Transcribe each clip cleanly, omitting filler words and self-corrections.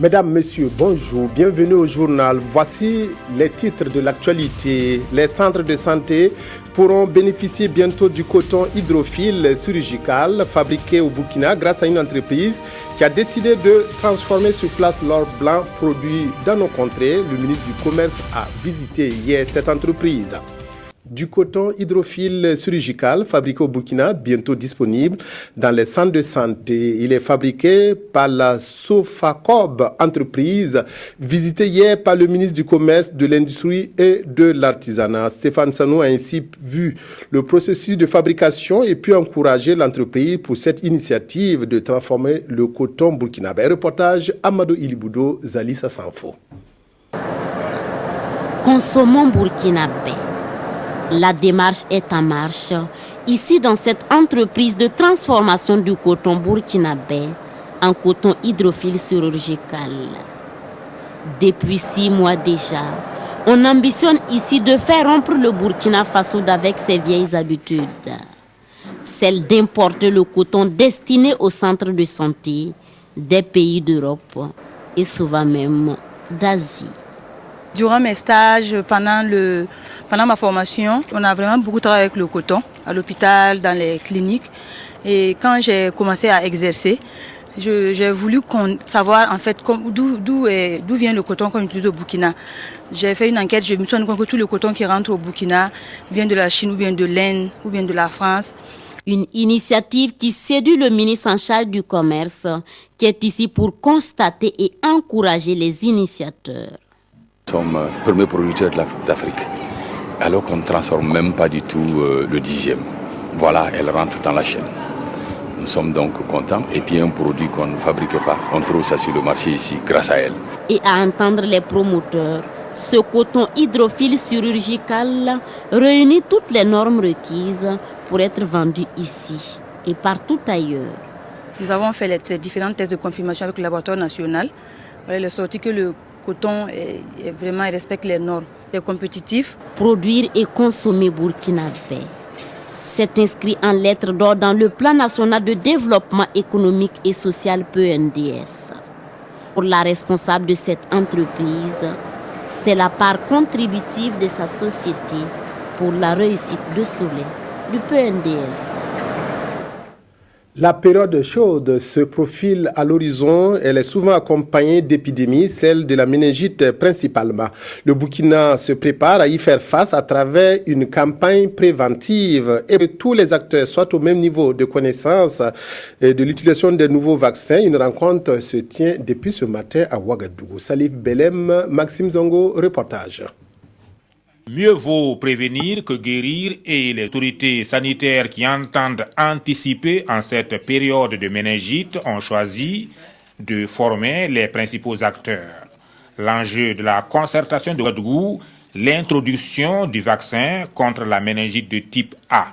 Mesdames, Messieurs, bonjour, bienvenue au journal. Voici les titres de l'actualité. Les centres de santé pourront bénéficier bientôt du coton hydrophile chirurgical fabriqué au Burkina grâce à une entreprise qui a décidé de transformer sur place l'or blanc produit dans nos contrées. Le ministre du Commerce a visité hier cette entreprise. Du coton hydrophile chirurgical fabriqué au Burkina, bientôt disponible dans les centres de santé. Il est fabriqué par la Sofacob entreprise, visitée hier par le ministre du Commerce, de l'Industrie et de l'Artisanat. Stéphane Sanou a ainsi vu le processus de fabrication et puis encourager l'entreprise pour cette initiative de transformer le coton burkinabé. Reportage Amadou Iliboudo, Zalissa Sanfo. Consommons burkinabé. La démarche est en marche, ici dans cette entreprise de transformation du coton burkinabé en coton hydrophile chirurgical. Depuis 6 mois déjà, on ambitionne ici de faire rompre le Burkina Faso avec ses vieilles habitudes. Celle d'importer le coton destiné aux centres de santé des pays d'Europe et souvent même d'Asie. Durant mes stages, pendant ma formation, on a vraiment beaucoup travaillé avec le coton, à l'hôpital, dans les cliniques. Et quand j'ai commencé à exercer, j'ai voulu savoir en fait d'où vient le coton qu'on utilise au Burkina. J'ai fait une enquête, je me suis rendu compte que tout le coton qui rentre au Burkina vient de la Chine ou bien de l'Inde ou bien de la France. Une initiative qui séduit le ministre en charge du Commerce, qui est ici pour constater et encourager les initiateurs. Nous sommes premiers producteurs d'Afrique, alors qu'on ne transforme même pas du tout le 10e. Voilà, elle rentre dans la chaîne. Nous sommes donc contents. Et puis un produit qu'on ne fabrique pas, on trouve ça sur le marché ici grâce à elle. Et à entendre les promoteurs, ce coton hydrophile chirurgical réunit toutes les normes requises pour être vendu ici et partout ailleurs. Nous avons fait les différents tests de confirmation avec le laboratoire national. Il est sorti que le coton il respecte les normes, est compétitif. Produire et consommer burkinabé. C'est inscrit en lettres d'or dans le plan national de développement économique et social PNDS. Pour la responsable de cette entreprise, c'est la part contributive de sa société pour la réussite de Soleil du PNDS. La période chaude se profile à l'horizon. Elle est souvent accompagnée d'épidémies, celle de la méningite principalement. Le Burkina se prépare à y faire face à travers une campagne préventive et que tous les acteurs soient au même niveau de connaissance de l'utilisation des nouveaux vaccins. Une rencontre se tient depuis ce matin à Ouagadougou. Salif Belem, Maxime Zongo, reportage. Mieux vaut prévenir que guérir et les autorités sanitaires qui entendent anticiper en cette période de méningite ont choisi de former les principaux acteurs. L'enjeu de la concertation de Ouagadougou, l'introduction du vaccin contre la méningite de type A.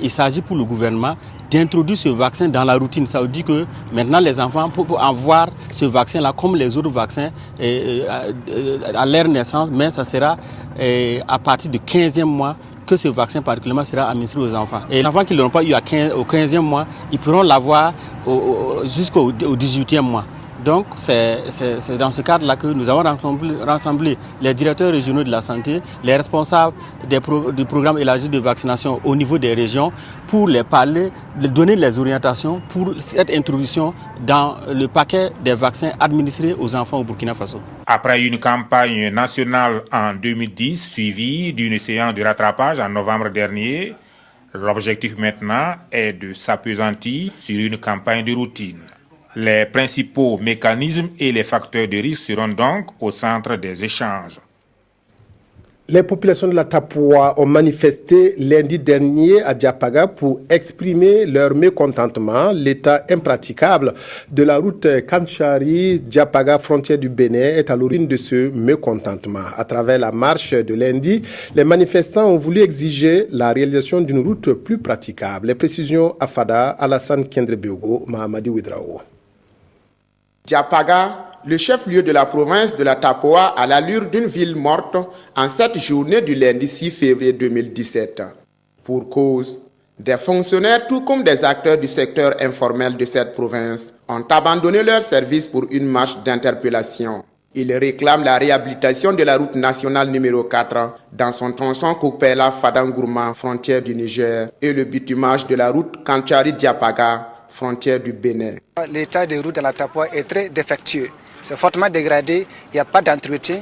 Il s'agit pour le gouvernement d'introduire ce vaccin dans la routine. Ça veut dire que maintenant les enfants peuvent avoir ce vaccin-là comme les autres vaccins à leur naissance, mais ça sera à partir du 15e mois que ce vaccin particulièrement sera administré aux enfants. Et les enfants qui ne l'ont pas eu au 15e mois, ils pourront l'avoir jusqu'au 18e mois. Donc c'est dans ce cadre-là que nous avons rassemblé les directeurs régionaux de la santé, les responsables du programme élargi de vaccination au niveau des régions pour les parler, donner les orientations pour cette introduction dans le paquet des vaccins administrés aux enfants au Burkina Faso. Après une campagne nationale en 2010 suivie d'une séance de rattrapage en novembre dernier, l'objectif maintenant est de s'appesantir sur une campagne de routine. Les principaux mécanismes et les facteurs de risque seront donc au centre des échanges. Les populations de la Tapoua ont manifesté lundi dernier à Diapaga pour exprimer leur mécontentement. L'état impraticable de la route Kanchari-Diapaga, frontière du Bénin, est à l'origine de ce mécontentement. À travers la marche de lundi, les manifestants ont voulu exiger la réalisation d'une route plus praticable. Les précisions à Fada, Alassane Kendrebiogo, Mahamadi Ouedrao. Diapaga, le chef-lieu de la province de la Tapoua, a l'allure d'une ville morte en cette journée du lundi 6 février 2017. Pour cause, Des fonctionnaires, tout comme des acteurs du secteur informel de cette province, ont abandonné leurs services pour une marche d'interpellation. Ils réclament la réhabilitation de la route nationale numéro 4 dans son tronçon Koupela-Fadangourma, frontière du Niger, et le bitumage de la route Kanchari-Diapaga, frontière du Bénin. L'état des routes de la Tapoa est très défectueux. C'est fortement dégradé, il n'y a pas d'entretien.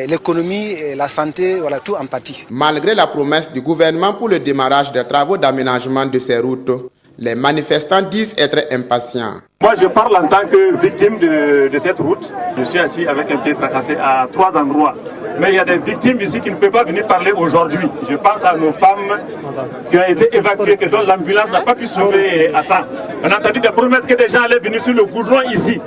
L'économie, la santé, voilà, tout en pâtit. Malgré la promesse du gouvernement pour le démarrage des travaux d'aménagement de ces routes, les manifestants disent être impatients. Moi, je parle en tant que victime de cette route. Je suis assis avec un pied fracassé à 3 endroits. Mais il y a des victimes ici qui ne peuvent pas venir parler aujourd'hui. Je pense à nos femmes qui ont été évacuées, que dont l'ambulance n'a pas pu sauver à temps. On a entendu des promesses que des gens allaient venir sur le goudron ici.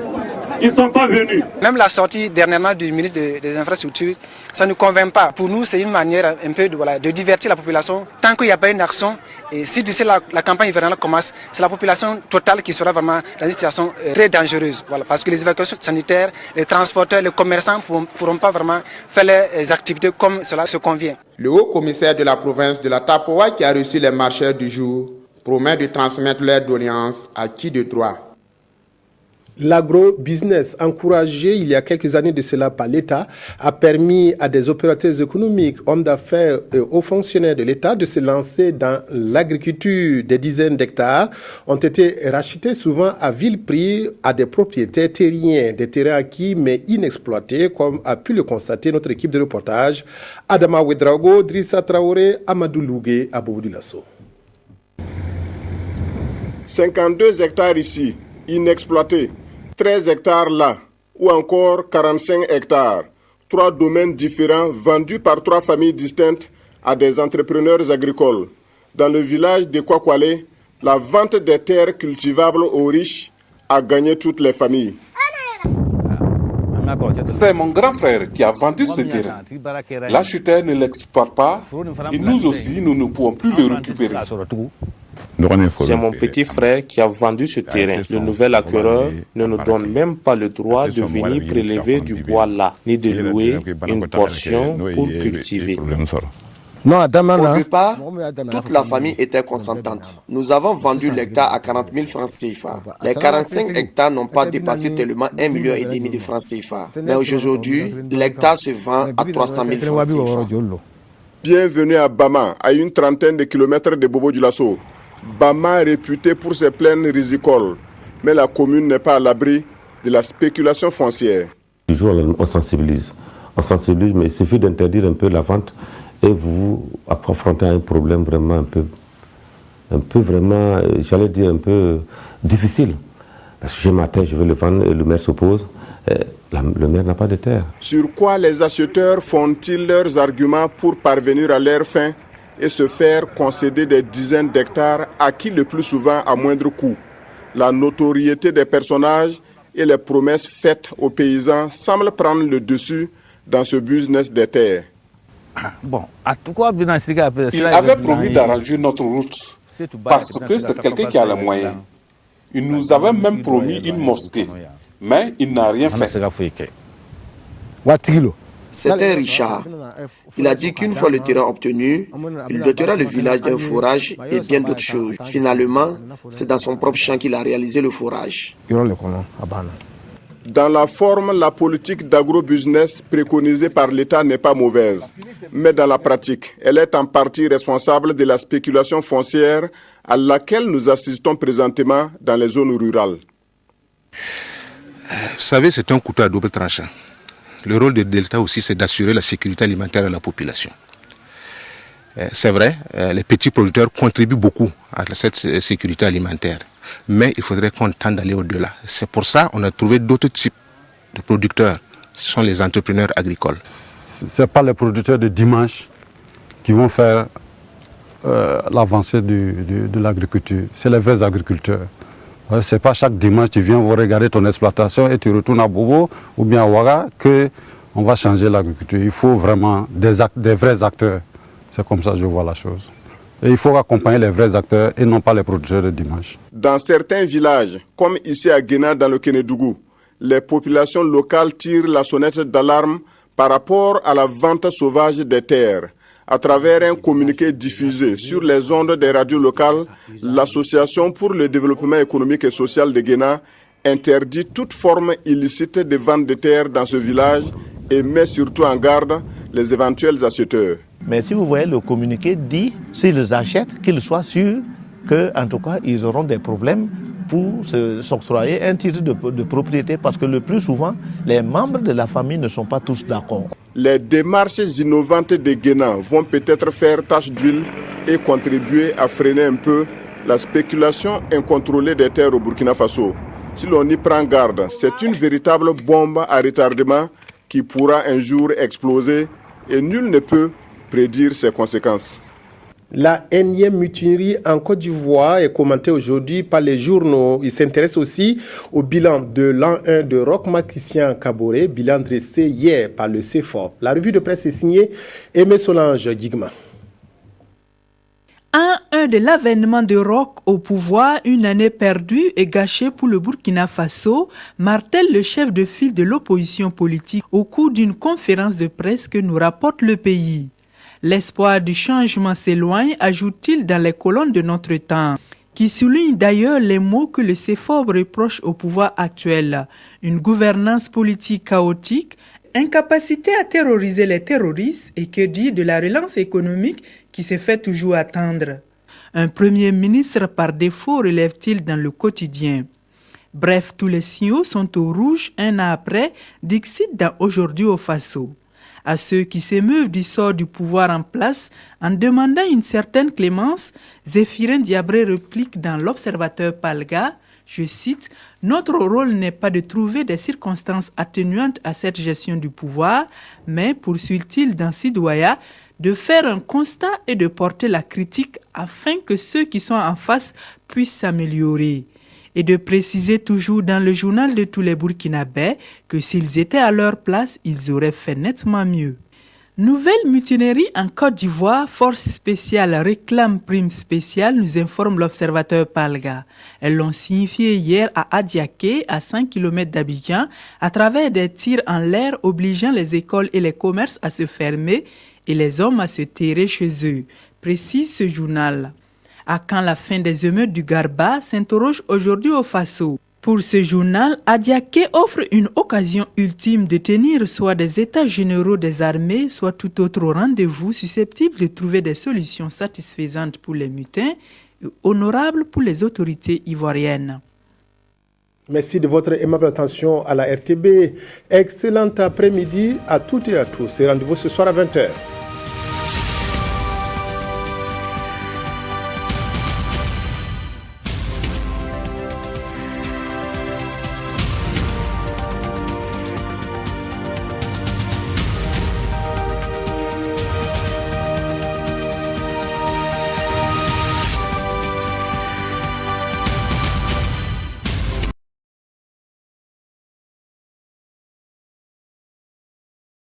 Ils ne sont pas venus. Même la sortie dernièrement du ministre des Infrastructures, ça ne nous convainc pas. Pour nous, c'est une manière un peu de divertir la population. Tant qu'il n'y a pas une action, et si d'ici la campagne hivernale commence, c'est la population totale qui sera vraiment dans une situation très dangereuse. Voilà, parce que les évacuations sanitaires, les transporteurs, les commerçants ne pourront pas vraiment faire les activités comme cela se convient. Le haut commissaire de la province de la Tapoa, qui a reçu les marcheurs du jour, promet de transmettre leurs doléances à qui de droit. L'agro-business, encouragé il y a quelques années de cela par l'État, a permis à des opérateurs économiques, hommes d'affaires et hauts fonctionnaires de l'État de se lancer dans l'agriculture. Des dizaines d'hectares ont été rachetés souvent à vil prix à des propriétaires terriens, des terrains acquis mais inexploités, comme a pu le constater notre équipe de reportage. Adama Ouedraogo, Drissa Traoré, Amadou Lougué, Aboubou Lasso. 52 hectares ici, inexploités. 13 hectares là, ou encore 45 hectares. 3 domaines différents vendus par 3 familles distinctes à des entrepreneurs agricoles. Dans le village de Kwakwale, la vente des terres cultivables aux riches a gagné toutes les familles. C'est mon grand frère qui a vendu ce terrain. L'acheteur ne l'exploite pas et nous aussi, nous ne pouvons plus le récupérer. C'est mon petit frère qui a vendu ce terrain. Le nouvel acquéreur ne nous donne même pas le droit de venir prélever du bois là, ni de louer une portion pour cultiver. Au départ, toute la famille était consentante. Nous avons vendu l'hectare à 40 000 francs CFA. Les 45 hectares n'ont pas dépassé tellement 1,5 million de francs CFA. Mais aujourd'hui, l'hectare se vend à 300 000 francs CFA. Bienvenue à Bama, à une trentaine de kilomètres de Bobo-Dioulasso. Bama est réputé pour ses plaines rizicoles, mais la commune n'est pas à l'abri de la spéculation foncière. Toujours, on sensibilise, mais il suffit d'interdire un peu la vente et vous affrontez un problème vraiment un peu j'allais dire un peu difficile. Parce que je m'attends, je veux le vendre et le maire s'oppose. Le maire n'a pas de terre. Sur quoi les acheteurs font-ils leurs arguments pour parvenir à leur fin et se faire concéder des dizaines d'hectares acquis le plus souvent à moindre coût? La notoriété des personnages et les promesses faites aux paysans semblent prendre le dessus dans ce business des terres. Il avait promis d'arranger notre route parce que c'est quelqu'un qui a les moyens. Il nous avait même promis une mosquée, mais il n'a rien fait. C'était Richard. Il a dit qu'une fois le terrain obtenu, il dotera le village d'un forage et bien d'autres choses. Finalement, c'est dans son propre champ qu'il a réalisé le forage. Dans la forme, la politique d'agro-business préconisée par l'État n'est pas mauvaise. Mais dans la pratique, elle est en partie responsable de la spéculation foncière à laquelle nous assistons présentement dans les zones rurales. Vous savez, c'est un couteau à double tranchant. Le rôle de l'État aussi, c'est d'assurer la sécurité alimentaire de la population. C'est vrai, les petits producteurs contribuent beaucoup à cette sécurité alimentaire. Mais il faudrait qu'on tente d'aller au-delà. C'est pour ça qu'on a trouvé d'autres types de producteurs. Ce sont les entrepreneurs agricoles. Ce n'est pas les producteurs de dimanche qui vont faire l'avancée de l'agriculture. C'est les vrais agriculteurs. Ce n'est pas chaque dimanche tu viens vous regarder ton exploitation et tu retournes à Bobo ou bien à Ouaga qu'on va changer l'agriculture. Il faut vraiment des vrais acteurs. C'est comme ça que je vois la chose. Et il faut accompagner les vrais acteurs et non pas les producteurs de dimanche. Dans certains villages, comme ici à Guéna dans le Kénédougou, les populations locales tirent la sonnette d'alarme par rapport à la vente sauvage des terres. À travers un communiqué diffusé sur les ondes des radios locales, l'Association pour le développement économique et social de Guéna interdit toute forme illicite de vente de terre dans ce village et met surtout en garde les éventuels acheteurs. Mais si vous voyez, le communiqué dit, s'ils achètent, qu'ils soient sûrs qu'en tout cas, ils auront des problèmes pour s'octroyer un titre de propriété, parce que le plus souvent, les membres de la famille ne sont pas tous d'accord. Les démarches innovantes de Guéna vont peut-être faire tache d'huile et contribuer à freiner un peu la spéculation incontrôlée des terres au Burkina Faso. Si l'on y prend garde, c'est une véritable bombe à retardement qui pourra un jour exploser et nul ne peut prédire ses conséquences. La énième mutinerie en Côte d'Ivoire est commentée aujourd'hui par les journaux. Il s'intéresse aussi au bilan de l'an 1 de Roch-Marc Christian Kaboré, bilan dressé hier par le CFOP. La revue de presse est signée Aimé Solange Guigma. Un de l'avènement de Roch au pouvoir, une année perdue et gâchée pour le Burkina Faso, martèle le chef de file de l'opposition politique au cours d'une conférence de presse que nous rapporte le pays. L'espoir du changement s'éloigne, ajoute-t-il dans les colonnes de Notre Temps, qui souligne d'ailleurs les mots que le CFOP reproche au pouvoir actuel. Une gouvernance politique chaotique, incapacité à terroriser les terroristes et que dire de la relance économique qui se fait toujours attendre. Un premier ministre par défaut, relève-t-il dans le quotidien. Bref, tous les signaux sont au rouge un an après, dixit dans Aujourd'hui au Faso. À ceux qui s'émeuvent du sort du pouvoir en place en demandant une certaine clémence, Zéphirin Diabré réplique dans l'Observateur Palga, je cite, « Notre rôle n'est pas de trouver des circonstances atténuantes à cette gestion du pouvoir, mais, poursuit-il dans Sidoya, de faire un constat et de porter la critique afin que ceux qui sont en face puissent s'améliorer. » Et de préciser toujours dans le journal de tous les Burkinabés que s'ils étaient à leur place, ils auraient fait nettement mieux. Nouvelle mutinerie en Côte d'Ivoire, force spéciale réclame prime spéciale, nous informe l'Observateur Palga. Elles l'ont signifié hier à Adiaké, à 5 km d'Abidjan, à travers des tirs en l'air obligeant les écoles et les commerces à se fermer et les hommes à se terrer chez eux, précise ce journal. À quand la fin des émeutes du Garba, s'interroge aujourd'hui au Faso. Pour ce journal, Adiaké offre une occasion ultime de tenir soit des états généraux des armées, soit tout autre rendez-vous susceptible de trouver des solutions satisfaisantes pour les mutins et honorables pour les autorités ivoiriennes. Merci de votre aimable attention à la RTB. Excellent après-midi à toutes et à tous. Et rendez-vous ce soir à 20h.